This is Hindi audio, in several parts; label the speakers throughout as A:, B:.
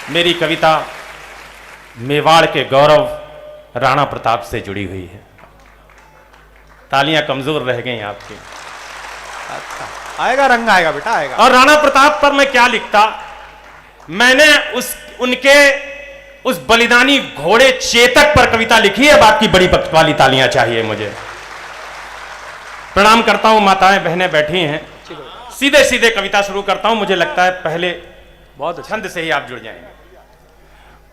A: मेरी कविता मेवाड़ के गौरव राणा प्रताप से जुड़ी हुई है। तालियां कमजोर रह गई आपकी।
B: अच्छा, आएगा रंग आएगा बेटा आएगा।
A: और राणा प्रताप पर मैं क्या लिखता, मैंने उनके उस बलिदानी घोड़े चेतक पर कविता लिखी है। बात की बड़ी वाली तालियां चाहिए मुझे। प्रणाम करता हूं, माताएं बहनें बैठी हैं। सीधे सीधे कविता शुरू करता हूं। मुझे लगता है पहले
B: बहुत
A: छंद से ही आप जुड़ जाएंगे।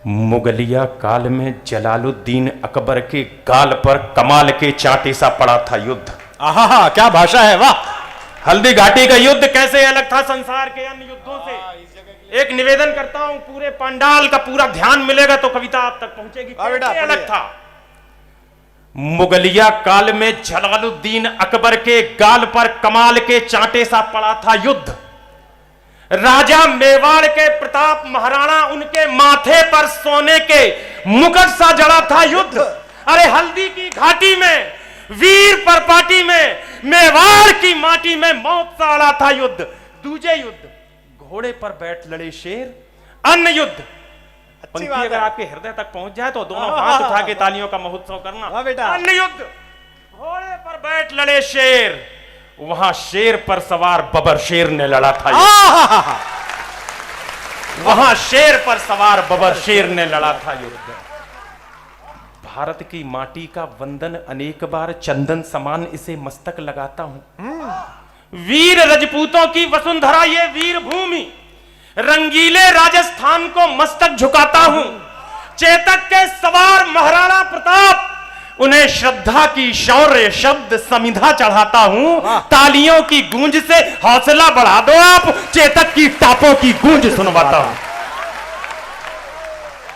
A: मुगलिया काल में जलालुद्दीन अकबर के गाल पर कमाल के चांटे सा पड़ा था युद्ध।
B: आहा, क्या भाषा है, वाह।
A: हल्दी घाटी का युद्ध कैसे अलग था संसार के अन्य युद्धों से। एक निवेदन करता हूं, पूरे पंडाल का पूरा ध्यान मिलेगा तो कविता आप तक पहुंचेगी। कैसे अलग था। मुगलिया काल में जलालुद्दीन अकबर के गाल पर कमाल के चांटे सा पड़ा था युद्ध। राजा मेवाड़ के प्रताप महाराणा, उनके माथे पर सोने के मुकुट सा जड़ा था युद्ध। अरे हल्दी की घाटी में, वीर परपाटी में, मेवाड़ की माटी में मौत सा अड़ा था युद्ध। दूजे युद्ध, घोड़े पर बैठ लड़े शेर। अन्य युद्ध, पंक्ति अगर आपके हृदय तक पहुंच जाए तो दोनों हाथ उठा के तालियों का महोत्सव करना।
B: बेटा,
A: अन्य युद्ध, घोड़े पर बैठ लड़े शेर। वहां शेर पर सवार बबर शेर ने लड़ा था। वहां शेर पर सवार बबर शेर ने लड़ा था युद्ध। भारत की माटी का वंदन अनेक बार चंदन समान इसे मस्तक लगाता हूं। वीर रजपूतों की वसुंधरा ये वीर भूमि, रंगीले राजस्थान को मस्तक झुकाता हूं। चेतक के सवार महाराणा प्रताप, उन्हें श्रद्धा की शौर्य शब्द समिधा चढ़ाता हूं। तालियों की गूंज से हौसला बढ़ा दो आप, चेतक की टापों की गूंज सुनवाता हूं।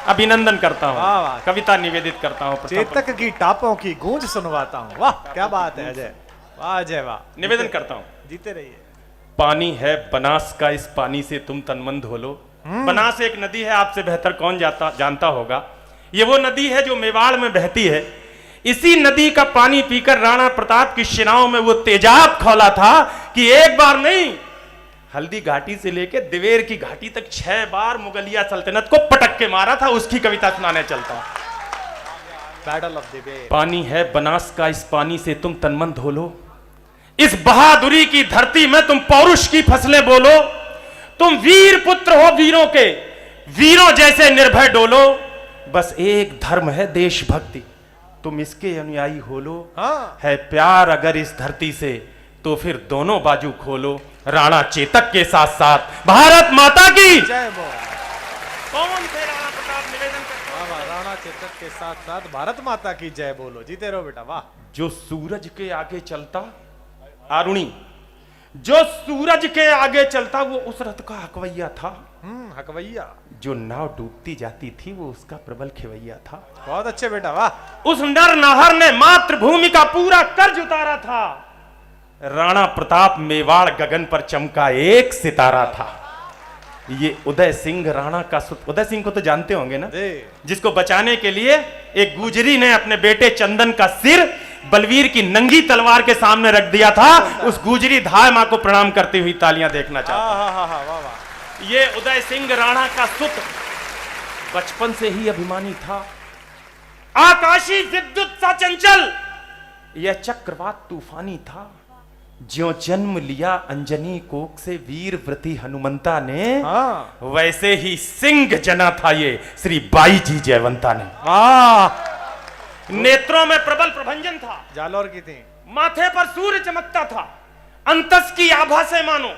A: अभिनंदन करता हूं, कविता निवेदित करता हूं।
B: चेतक की टापों की गूंज सुनवाता हूं। वाह, क्या बात है अजय, वाह अजय वाह।
A: निवेदन करता हूं,
B: जीते रहिए।
A: पानी है बनास का, इस पानी से तुम तनमन धो लो। बनास एक नदी है, आपसे बेहतर कौन जानता होगा। ये वो नदी है जो मेवाड़ में बहती है। इसी नदी का पानी पीकर राणा प्रताप की सेनाओं में वो तेजाब खौला था कि एक बार नहीं, हल्दी घाटी से लेकर दिवेर की घाटी तक 6 बार मुगलिया सल्तनत को पटक के मारा था। उसकी कविता सुनाने चलता हूं।
B: Battle of Dewair.
A: पानी है बनास का, इस पानी से तुम तनमन धो लो। इस बहादुरी की धरती में तुम पौरुष की फसलें बोलो। तुम वीर पुत्र हो वीरों के, वीरों जैसे निर्भय डोलो। बस एक धर्म है देशभक्ति, तुम इसके अनुयायी हो लो। है प्यार अगर इस धरती से तो फिर दोनों बाजू खोलो। राणा चेतक के साथ साथ भारत माता की
B: जय बोलो।
A: कौन थे राणा प्रताप? निवेदन करता हूं,
B: राणा चेतक के साथ साथ भारत माता की जय बोलो। जीते रहो बेटा, वाह।
A: जो सूरज के आगे चलता, आरुणी, जो सूरज के आगे चलता वो उस रथ का हकवैया था।
B: हकवैया।
A: जो नाव डूबती जाती थी वो उसका प्रबल खेवैया था।
B: बहुत अच्छे बेटा, वाह।
A: उस नर नाहर ने मातृभूमि का पूरा कर्ज उतारा था। राणा प्रताप मेवाड़ गगन पर चमका एक सितारा था। ये उदय सिंह राणा का उदय सिंह को तो जानते होंगे ना, जिसको बचाने के लिए एक गुजरी ने अपने बेटे चंदन का सिर बलवीर की नंगी तलवार के सामने रख दिया था। उस गुजरी धाय मां को प्रणाम करती हुई तालियां देखना चाहता हूं। ये उदय सिंह राणा का सुत बचपन से ही अभिमानी था। आकाशी विद्युत सा चंचल, यह चक्रवात तूफानी था। ज्यों जन्म लिया अंजनी कोख से वीर व्रती हनुमंता ने, वैसे ही सिंह जना था ये श्री बाई जी जयवंता ने। नेत्रों में प्रबल प्रभंजन था,
B: जालौर की थी।
A: माथे पर सूर्य चमकता था। अंतस की आभा से मानो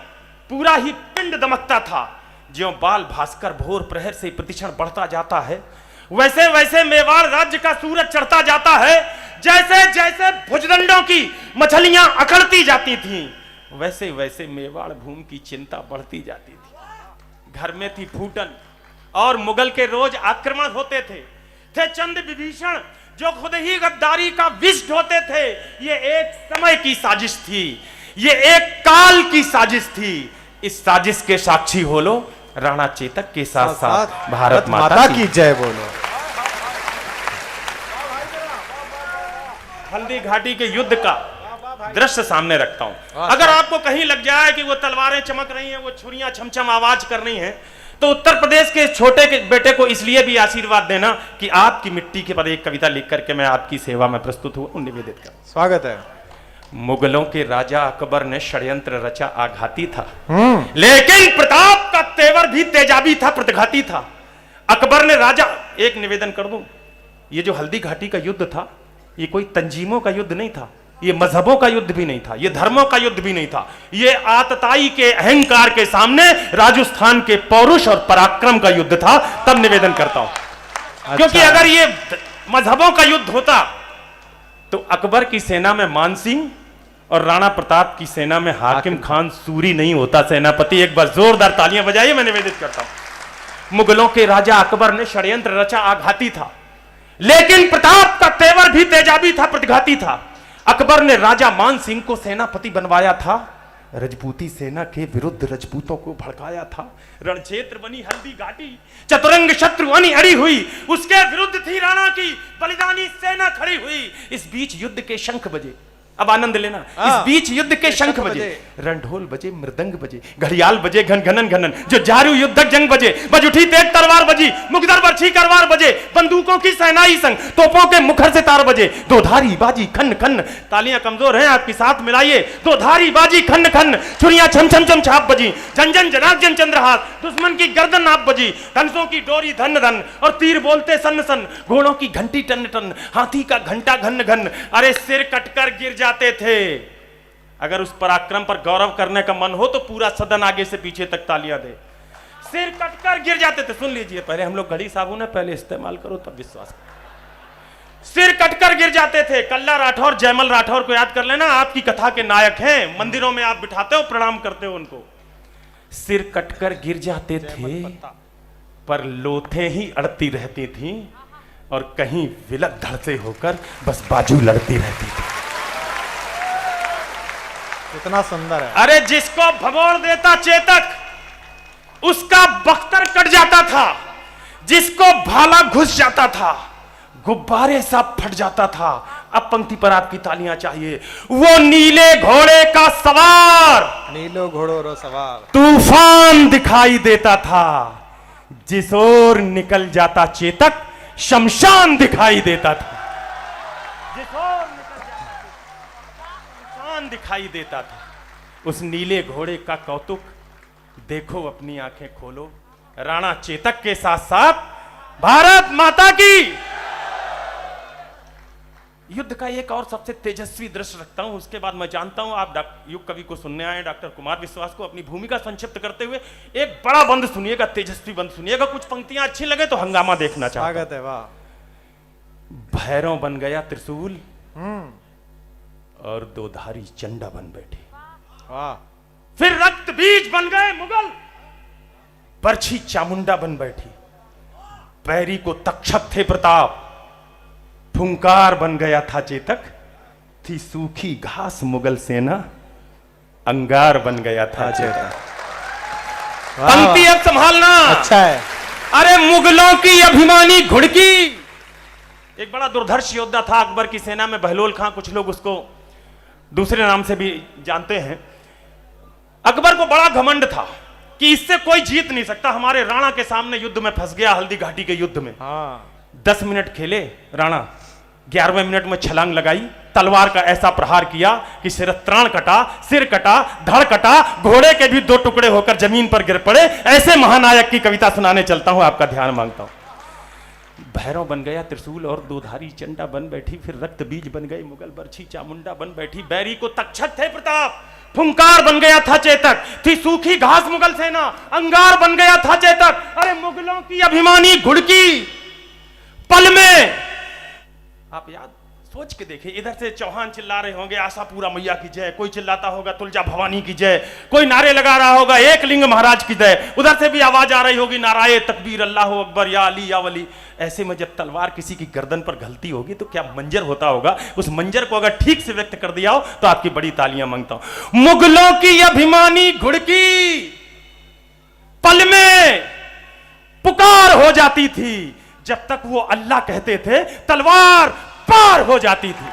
A: पूरा ही पिंड दमकता था। ज्यों बाल भास्कर भोर प्रहर से प्रतिक्षण बढ़ता जाता है, वैसे वैसे मेवाड़ राज्य का सूरज चढ़ता जाता है। जैसे जैसे भुजदंडों की मछलियां अकड़ती जाती थीं, वैसे वैसे मेवाड़ भूमि की चिंता बढ़ती जाती थी। घर में थी फूटन और मुगल के रोज आक्रमण होते थे चंद विभीषण जो खुद ही गद्दारी का विष ढोते थे। ये एक समय की साजिश थी, ये एक काल की साजिश थी। इस साजिश के साक्षी हो लो। राणा चेतक के साथ साथ भारत माता की
B: जय बोलो।
A: हल्दी घाटी के युद्ध का दृश्य सामने रखता हूं। अगर आपको कहीं लग जाए कि वो तलवारें चमक रही हैं, वो छुरियां छमछम आवाज कर रही हैं, तो उत्तर प्रदेश के छोटे के बेटे को इसलिए भी आशीर्वाद देना कि आपकी मिट्टी के पर एक कविता लिख करके मैं आपकी सेवा में प्रस्तुत हुआ, निवेदित कर।
B: स्वागत है।
A: मुगलों के राजा अकबर ने षड्यंत्र रचा, आघाती था, लेकिन प्रताप का तेवर भी तेजाबी था, प्रतिघाती था। अकबर ने राजा, एक निवेदन कर दूं, ये जो हल्दी घाटी का युद्ध था, ये कोई तंजीमों का युद्ध नहीं था, ये मजहबों का युद्ध भी नहीं था, ये धर्मों का युद्ध भी नहीं था, ये आतताई के अहंकार के सामने राजस्थान के पौरुष और पराक्रम का युद्ध था। तब निवेदन करता हूं,
B: अच्छा।
A: क्योंकि अगर ये मजहबों का युद्ध होता तो अकबर की सेना में मानसिंह और राणा प्रताप की सेना में हाकिम खान सूरी नहीं होता सेनापति। एक बार जोरदार तालियां बजाइए, मैं निवेदित करता हूं। मुगलों के राजा अकबर ने षड्यंत्र रचा, आघाती था, लेकिन प्रताप का तेवर भी तेजाबी था, प्रतिघाती था। अकबर ने राजा मान सिंह को सेनापति बनवाया था, रजपूती सेना के विरुद्ध रजपूतों को भड़काया था। रणक्षेत्र बनी हल्दी घाटी, चतुरंग शत्रु अड़ी हुई, उसके विरुद्ध थी राणा की बलिदानी सेना खड़ी हुई। इस बीच युद्ध के शंख बजे, अब आनंद लेना, इस बीच युद्ध के शंख बजे, रणढोल बजे, मृदंग बजे, घड़ियाल बजे, घन घनन घनन, जो जारू युद्धक जंग बजे, बज उठी तेज तलवार बजी, मुगदर बरछी करवार बजे, बंदूकों की सेनाई संग, तोपों के मुखर से तार बजे, दो धारी बाजी खन्न खन्न, तालियां कमजोर हैं आपकी, साथ मिलाइए, दो धारी बाजी खन्न खन्न, छुरियां छम छम छम छाप बजी, जन जन जनार्दन चंद्रहास, दुश्मन की गर्दन नाप बजी, धनुषों की डोरी धन धन और तीर बोलते सन सन, घोड़ों की घंटी टन टन, हाथी का घंटा घन घन, अरे सिर कटकर गिर जाते थे। अगर उस पराक्रम पर गौरव करने का मन हो तो पूरा सदन आगे से पीछे तक तालियां दे। सिर कटकर गिर जाते थे, सुन लीजिए, पहले हम लोग घड़ी साबुन है, पहले इस्तेमाल करो तब विश्वास करो। सिर कटकर गिर जाते थे। कल्ला राठौर, जयमल राठौर को याद कर लेना, आपकी कथा के नायक हैं, मंदिरों में आप बिठाते हो, प्रणाम करते हो उनको। सिर कटकर गिर जाते थे, पर लोथें ही अड़ती रहती थी और कहीं विलक धड़ से होकर बस बाजू लड़ती रहती थी।
B: कितना सुंदर है।
A: अरे जिसको भगोड़ देता चेतक, उसका बख्तर कट जाता था, जिसको भाला घुस जाता था, गुब्बारे सा फट जाता था। अब पंक्ति पर आपकी तालियां चाहिए। वो नीले घोड़े का सवार,
B: नीलो घोड़ो रो सवार,
A: तूफान दिखाई देता था, जिस ओर निकल जाता चेतक, शमशान दिखाई देता था। जिस ओर दिखाई देता था। उस नीले घोड़े का कौतुक देखो, अपनी आंखें खोलो। राणा चेतक के साथ साथ भारत माता की। युद्ध का एक और सबसे तेजस्वी दृश्य रखता हूं, उसके बाद मैं जानता हूं आप युग कवि को सुनने आए डॉक्टर कुमार विश्वास को अपनी भूमिका संक्षिप्त करते हुए एक बड़ा बंद सुनिएगा, तेजस्वी बंद सुनिएगा। कुछ पंक्तियां अच्छी लगे तो हंगामा देखना चाहता हूं।
B: स्वागत है। वाह।
A: भैरव बन गया त्रिशूल और दो धारी चंडा बन बैठी।
B: वाह।
A: फिर रक्त बीज बन गए मुगल, बरछी चामुंडा बन बैठी। पैरी को तक्षक थे प्रताप, फुंकार बन गया था चेतक। थी सूखी घास मुगल सेना, अंगार बन गया था चेतक। पंक्ति अब संभालना।
B: अच्छा है।
A: अरे मुगलों की अभिमानी घुड़की, एक बड़ा दुर्धर्ष योद्धा था अकबर की सेना में, बहलोल खां, कुछ लोग उसको दूसरे नाम से भी जानते हैं। अकबर को बड़ा घमंड था कि इससे कोई जीत नहीं सकता। हमारे राणा के सामने युद्ध में फंस गया, हल्दी घाटी के युद्ध में। 10 मिनट खेले राणा, 11वें मिनट में छलांग लगाई, तलवार का ऐसा प्रहार किया कि सिर त्राण कटा, सिर कटा, धड़ कटा, घोड़े के भी 2 टुकड़े होकर जमीन पर गिर पड़े। ऐसे महानायक की कविता सुनाने चलता हूं, आपका ध्यान मांगता हूं। भैरव बन गया त्रिशूल और दो धारी चंडा बन बैठी। फिर रक्त बीज बन गई मुगल, बरछी चामुंडा बन बैठी। बैरी को तक्षक थे प्रताप, फुंकार बन गया था चेतक। थी सूखी घास मुगल सेना, अंगार बन गया था चेतक। अरे मुगलों की अभिमानी घुड़की, पल में, आप याद सोच के देखिए, इधर से चौहान चिल्ला रहे होंगे आशापुरा मैया की जय, कोई चिल्लाता होगा तुलजा भवानी की जय, कोई नारे लगा रहा होगा एक लिंग महाराज की जय, उधर से भी आवाज आ रही होगी नाराये तकबीर अल्लाह अकबर या अली या वली। ऐसे में जब तलवार किसी की गर्दन पर घलती होगी तो क्या मंजर होता होगा। उस मंजर को अगर ठीक से व्यक्त कर दिया हो तो आपकी बड़ी तालियां मांगता हूं। मुगलों की अभिमानी घुड़की पल में पुकार हो जाती थी, जब तक वो अल्लाह कहते थे तलवार पार हो जाती थी।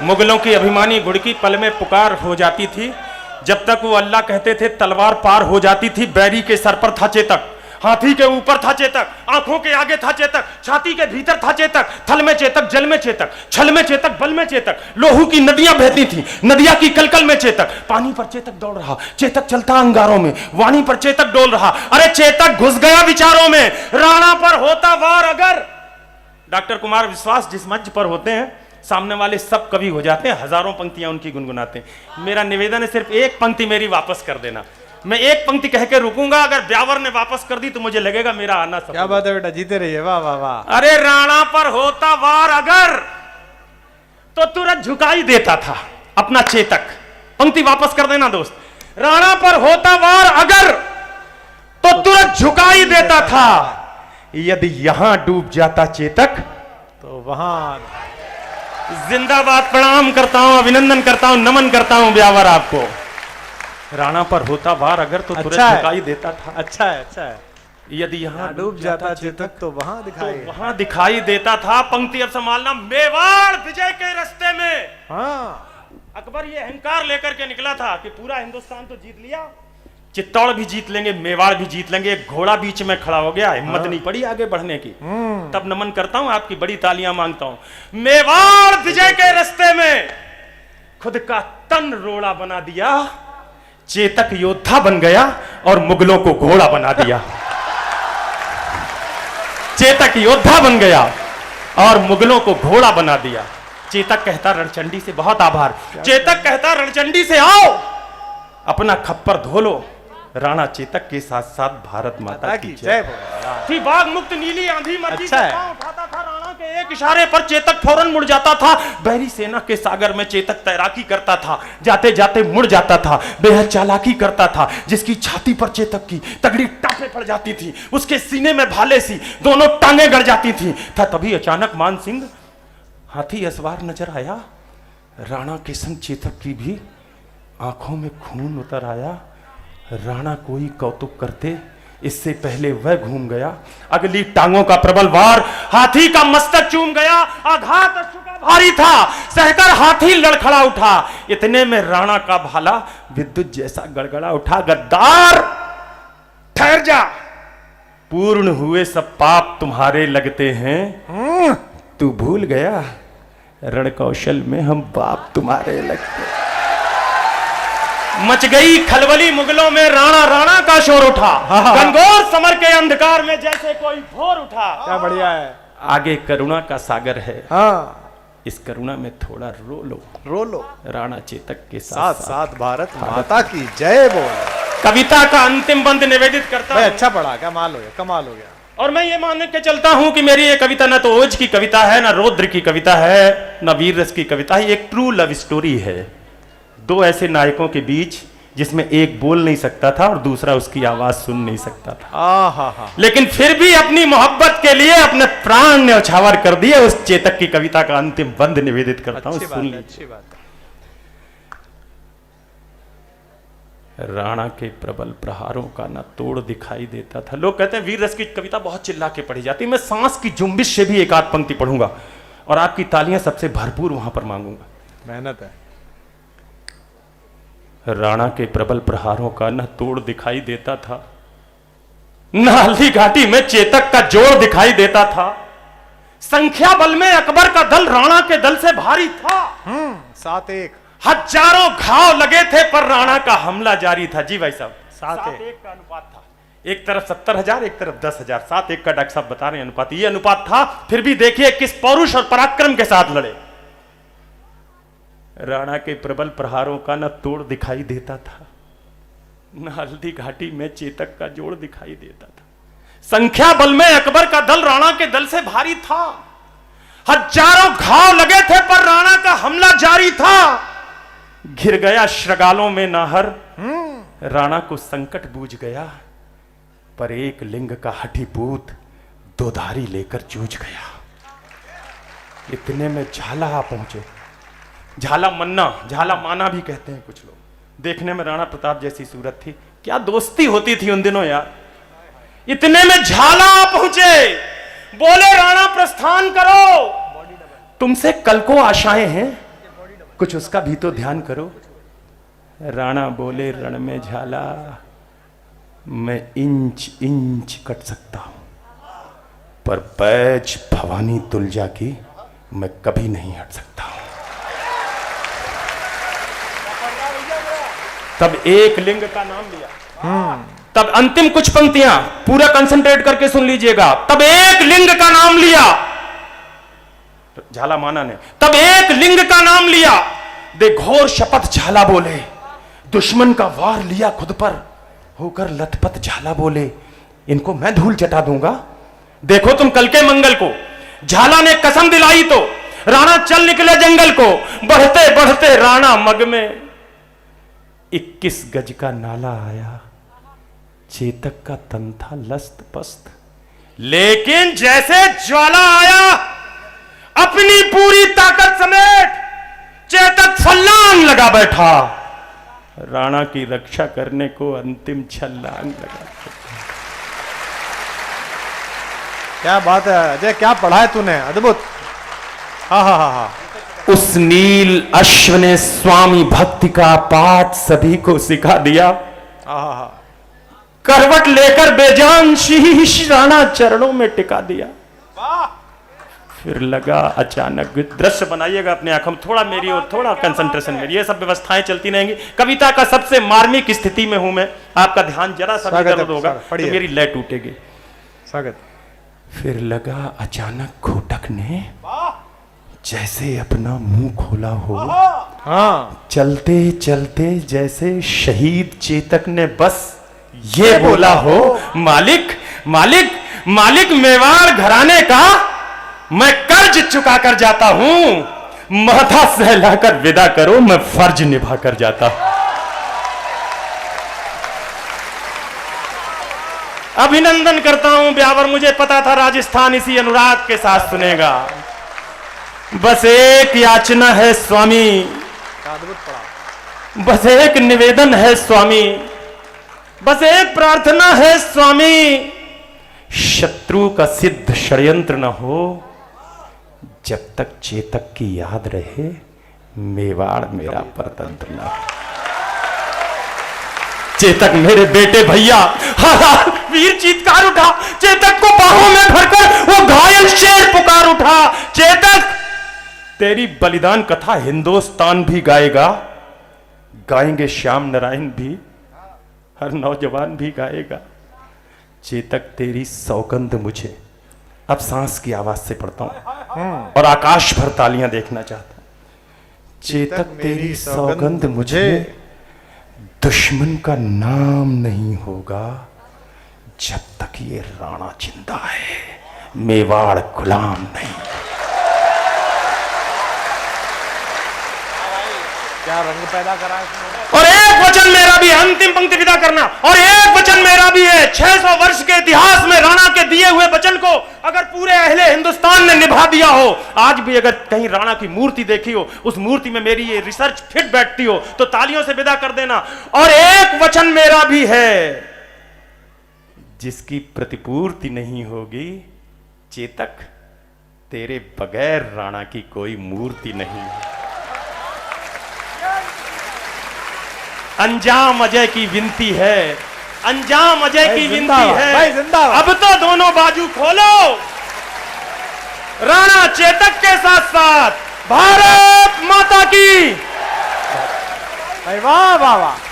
A: मुगलों की अभिमानी घुड़की पल में पुकार हो जाती थी। जब तक वो अल्लाह कहते थे तलवार पार हो जाती थी। बैरी के सर पर था चेतक, हाथी के ऊपर था चेतक, आंखों के आगे था चेतक, छाती के भीतर था चेतक, थल में चेतक, जल में चेतक, छल में चेतक, बल में चेतक, लोहू की नदियां बहती थी, नदियां की कलकल में चेतक, पानी पर चेतक दौड़ रहा, चेतक चलता अंगारों में, वाणी पर चेतक डोल रहा। अरे चेतक घुस गया विचारों में, राणा पर होता वार अगर। डॉक्टर कुमार विश्वास जिस मंच पर होते हैं सामने वाले सब कवि हो जाते हैं, हजारों पंक्तियां उनकी गुनगुनाते हैं। मेरा निवेदन है सिर्फ एक पंक्ति मेरी वापस कर देना। मैं एक पंक्ति कह के रुकूंगा, अगर ब्यावर ने वापस कर दी तो मुझे लगेगा मेरा आना सफल।
B: क्या बात है बेटा, जीते रहिए। वाह वाह वाह।
A: अरे राणा पर होता वार अगर तो तुरंत झुकाई देता था अपना चेतक। पंक्ति वापस कर देना दोस्त। राणा पर होता वार अगर तो तुरंत झुकाई देता था, यदि यहां डूब जाता चेतक
B: तो वहां।
A: जिंदाबाद। प्रणाम करता हूं, अभिनंदन करता हूं, नमन करता हूं ब्यावर आपको। राणा पर होता वार अगर तो तुरंत झुकाई देता था।
B: अच्छा है, अच्छा है।
A: यदि यहाँ
B: डूब जाता चेतक तो वहां
A: दिखाई देता था। पंक्ति अब संभालना। मेवाड़ विजय के रास्ते में अकबर ये अहंकार लेकर के निकला था कि पूरा हिंदुस्तान तो जीत लिया, चित्तौड़ भी जीत लेंगे, मेवाड़ भी जीत लेंगे। एक घोड़ा बीच में खड़ा हो गया, हिम्मत नहीं पड़ी आगे बढ़ने की। तब नमन करता हूं, आपकी बड़ी तालियां मांगता हूं। मेवाड़ विजय के रास्ते में खुद का तन रोड़ा बना दिया, चेतक योद्धा बन गया और मुगलों को घोड़ा बना दिया। चेतक योद्धा बन गया और मुगलों को घोड़ा बना दिया। चेतक कहता रणचंडी से बहुत आभार। चेतक कहता रणचंडी से आओ अपना खप्पर धो लो। राणा चेतक के साथ साथ भारत माता की जय। थी बाग मुक्त नीली आंधी मर्जी उठाता था राणा के एक इशारे पर चेतक फौरन मुड़ जाता था। बहरी सेना के सागर में चेतक तैराकी करता था, जाते जाते मुड़ जाता था, बेहद चालाकी करता था। जिसकी छाती पर चेतक की तगड़ी टापे पड़ जाती थी, उसके सीने में भाले सी दोनों टांगे गड़ जाती थी। था तभी अचानक मान सिंह हाथी असवार नजर आया। राणा के संग चेतक की भी आंखों में खून उतर आया। राणा कोई कौतुक करते इससे पहले वह घूम गया। अगली टांगों का प्रबल वार हाथी का मस्तक चूम गया। आघात अश्रु का भारी था, सहकर हाथी लड़खड़ा उठा। इतने में राणा का भाला विद्युत जैसा गड़गड़ा उठा। गद्दार ठहर जा, पूर्ण हुए सब पाप तुम्हारे लगते हैं। तू भूल गया रण कौशल में हम बाप तुम्हारे लगते। मच गई खलबली मुगलों में, राणा राणा का शोर उठा। गंगोर समर के अंधकार में जैसे कोई भोर उठा।
B: क्या बढ़िया है।
A: आगे करुणा का सागर है। इस करुणा में थोड़ा रो लो, रो लो। राणा चेतक के साथ
B: साथ भारत माता की जय बोल।
A: कविता का अंतिम बंद निवेदित करता हूं।
B: अच्छा पढ़ा, कमाल हो गया, कमाल हो गया।
A: और मैं ये मान के चलता हूं कि मेरी ये कविता ना तो ओज की कविता है, ना रौद्र की कविता है, ना वीर रस की कविता है। एक ट्रू लव स्टोरी है। दो ऐसे नायकों के बीच जिसमें एक बोल नहीं सकता था और दूसरा उसकी आवाज सुन नहीं सकता था। लेकिन फिर भी अपनी मोहब्बत के लिए अपने प्राण ने उछावर कर दिए। उस चेतक की कविता का अंतिम बंद निवेदित करता हूं, सुन लीजिए।
B: अच्छी बात है।
A: राणा के प्रबल प्रहारों का ना तोड़ दिखाई देता था। लोग कहते हैं वीर रस की कविता बहुत चिल्ला के पढ़ी जाती है। मैं सांस की जुम्बिश से भी एक आध पंक्ति पढ़ूंगा और आपकी तालियां सबसे भरपूर वहां पर मांगूंगा।
B: मेहनत है।
A: राणा के प्रबल प्रहारों का न तोड़ दिखाई देता था, न हल्दी घाटी में चेतक का जोड़ दिखाई देता था। संख्या बल में अकबर का दल राणा के दल से भारी था।
B: 7-1
A: हजारों घाव लगे थे पर राणा का हमला जारी था। जी भाई साहब, 7-1 का अनुपात था। एक तरफ 70,000, एक तरफ 10,000। 7-1 का डॉक्टर साहब बता रहे हैं अनुपात। ये अनुपात था। फिर भी देखिए किस पौरुष और पराक्रम के साथ लड़े। राणा के प्रबल प्रहारों का न तोड़ दिखाई देता था, न हल्दी घाटी में चेतक का जोड़ दिखाई देता था। संख्या बल में अकबर का दल राणा के दल से भारी था। हजारों घाव लगे थे पर राणा का हमला जारी था। घिर गया श्रगालों में नाहर, राणा को संकट बूझ गया। पर एक लिंग का हठीपूत दोधारी लेकर जूझ गया। इतने में झाला आ पहुंचे। झाला मन्ना, झाला माना भी कहते हैं कुछ लोग। देखने में राणा प्रताप जैसी सूरत थी। क्या दोस्ती होती थी उन दिनों यार। इतने में झाला आ पहुंचे। बोले राणा प्रस्थान करो, तुमसे कल को आशाएं हैं। कुछ उसका भी तो ध्यान करो। राणा बोले, रण में झाला मैं इंच इंच कट सकता हूं, पर पैज भवानी तुलजा की मैं कभी नहीं हट सकता हूं। तब एक लिंग का नाम लिया। तब अंतिम कुछ पंक्तियां पूरा कंसंट्रेट करके सुन लीजिएगा। तब एक लिंग का नाम लिया, झाला माना ने, तब एक लिंग का नाम लिया, दे घोर शपथ झाला बोले, दुश्मन का वार लिया खुद पर, होकर लथपथ झाला बोले, इनको मैं धूल चटा दूंगा। देखो तुम कल के मंगल को, झाला ने कसम दिलाई तो राणा चल निकले जंगल को, बढ़ते बढ़ते राणा मग में 21 गज का नाला आया, चेतक का तन था लस्त पस्त, लेकिन जैसे ज्वाला आया अपनी पूरी ताकत समेट चेतक छलांग लगा बैठा, राणा की रक्षा करने को अंतिम छलांग लगा।
B: क्या बात है अजय, क्या पढ़ा है तूने, अद्भुत। हाँ हाँ हाँ हाँ।
A: उस नील अश्व ने स्वामी भक्ति का पाठ सभी को सिखा दिया। करवट लेकर बेजान शीश राणा चरणों में टिका दिया। फिर लगा अचानक, दृश्य बनाइएगा अपने आंखों में, थोड़ा मेरी और थोड़ा कंसंट्रेशन मेरी, ये सब व्यवस्थाएं चलती रहेंगी। कविता का सबसे मार्मिक स्थिति में हूं मैं, आपका ध्यान जरा सा इधर होगा तो मेरी लय टूटेगी।
B: स्वागत।
A: फिर लगा अचानक घोटक ने जैसे अपना मुंह खोला हो,
B: हाँ।
A: चलते चलते जैसे शहीद चेतक ने बस ये बोला हो, मालिक मालिक मालिक मेवाड़ घराने का मैं कर्ज चुका कर जाता हूं, माथा सहलाकर विदा करो, मैं फर्ज निभा कर जाता हूं। अभिनंदन करता हूं ब्यावर, मुझे पता था राजस्थान इसी अनुराग के साथ सुनेगा। बस एक याचना है स्वामी, बस एक निवेदन है स्वामी, बस एक प्रार्थना है स्वामी, शत्रु का सिद्ध षड्यंत्र न हो, जब तक चेतक की याद रहे, मेवाड़ मेरा परतंत्र न हो। चेतक मेरे बेटे भैया, वीर चीत्कार उठा, चेतक को बाहों में भरकर वो घायल शेर पुकार उठा। चेतक तेरी बलिदान कथा हिंदुस्तान भी गाएगा, गाएंगे श्याम नारायण भी, हर नौजवान भी गाएगा। चेतक तेरी सौगंध मुझे, अब सांस की आवाज से पढ़ता हूं और आकाश भर तालियां देखना चाहता हूं। चेतक तेरी सौगंध मुझे, दुश्मन का नाम नहीं होगा, जब तक ये राणा जिंदा है, मेवाड़ गुलाम नहीं।
B: क्या रंग पैदा करा है।
A: और एक वचन मेरा भी, अंतिम पंक्ति विदा करना, और एक वचन मेरा भी है, 600 वर्ष के इतिहास में राणा के दिए हुए वचन को अगर पूरे अहले हिंदुस्तान ने निभा दिया हो, आज भी अगर कहीं राणा की मूर्ति देखी हो, उस मूर्ति में मेरी ये रिसर्च फिट बैठती हो, तो तालियों से विदा कर देना। और एक वचन मेरा भी है, जिसकी प्रतिपूर्ति नहीं होगी, चेतक तेरे बगैर राणा की कोई मूर्ति नहीं है। अंजाम अजय की विनती है, अंजाम अजय की विनती है, अब तो दोनों बाजू खोलो, राणा चेतक के साथ साथ भारत माता की।
B: वाह वाह वाह।